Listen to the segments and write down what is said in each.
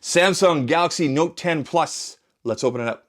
Samsung Galaxy Note 10 Plus. Let's open it up.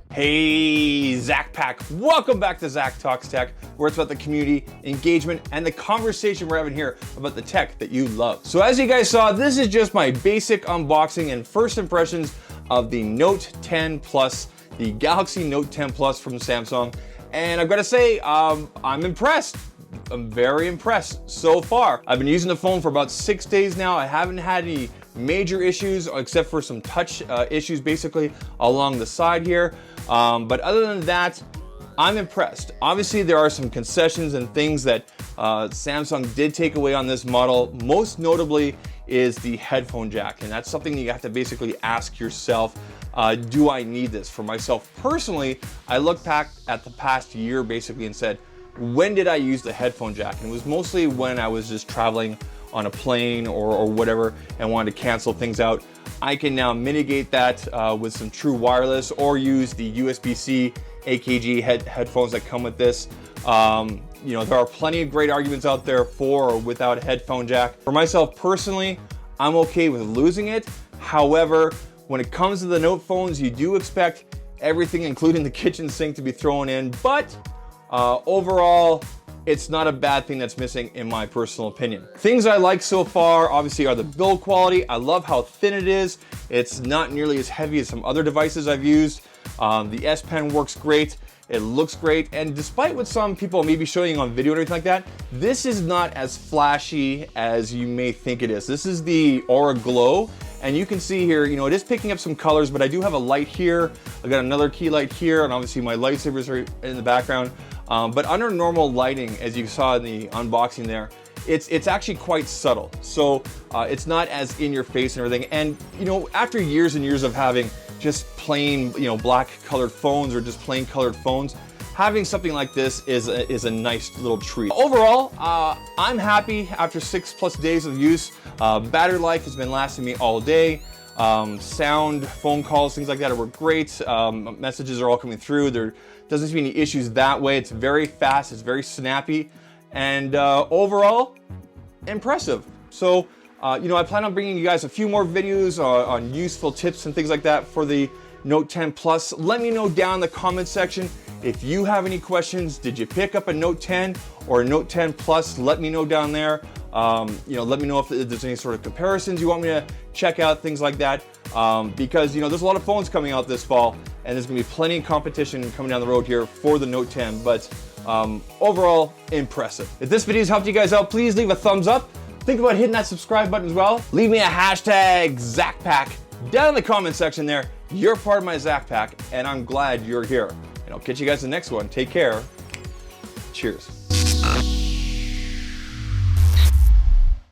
Hey, Zach Pack. Welcome back to Zach Talks Tech, where it's about the community, engagement, and the conversation we're having here about the tech that you love. So as you guys saw, this is just my basic unboxing and first impressions of the Note 10 Plus, the Galaxy Note 10 Plus from Samsung. And I've got to say, I'm impressed. I'm very impressed so far. I've been using the phone for about 6 days now. I haven't had any major issues except for some touch issues basically along the side here. But other than that, I'm impressed. Obviously, there are some concessions and things that Samsung did take away on this model. Most notably is the headphone jack. And that's something you have to basically ask yourself, do I need this? For myself personally, I looked back at the past year basically and said, when did I use the headphone jack? And it was mostly when I was just traveling on a plane or whatever and wanted to cancel things out. I can now mitigate that with some true wireless or use the USB-C AKG headphones that come with this. You know, there are plenty of great arguments out there for or without a headphone jack. For myself personally, I'm okay with losing it. However, when it comes to the Note phones, you do expect everything, including the kitchen sink, to be thrown in. But overall, it's not a bad thing that's missing in my personal opinion. Things I like so far, obviously, are the build quality. I love how thin it is. It's not nearly as heavy as some other devices I've used. The S Pen works great. It looks great. And despite what some people may be showing on video and everything like that, this is not as flashy as you may think it is. This is the Aura Glow. And you can see here, you know, it is picking up some colors, but I do have a light here. I got another key light here, and obviously my lightsabers are in the background. But under normal lighting, as you saw in the unboxing there, it's actually quite subtle. So it's not as in your face and everything. And you know, after years and years of having just plain, you know, black colored phones or just plain colored phones, having something like this is a nice little treat. Overall, I'm happy after 6+ days of use. Battery life has been lasting me all day. Sound, phone calls, things like that were great. Messages are all coming through. There doesn't seem to be any issues that way. It's very fast, it's very snappy, and overall, impressive. So, you know, I plan on bringing you guys a few more videos on useful tips and things like that for the Note 10 Plus. Let me know down in the comment section if you have any questions. Did you pick up a Note 10 or a Note 10 Plus? Let me know down there. You know, let me know if there's any sort of comparisons you want me to check out, things like that. Because, you know, there's a lot of phones coming out this fall, and there's gonna be plenty of competition coming down the road here for the Note 10, but overall, impressive. If this video's helped you guys out, please leave a thumbs up. Think about hitting that subscribe button as well. Leave me a hashtag ZachPack down in the comment section there. You're part of my Zach Pack, and I'm glad you're here. And I'll catch you guys in the next one. Take care. Cheers.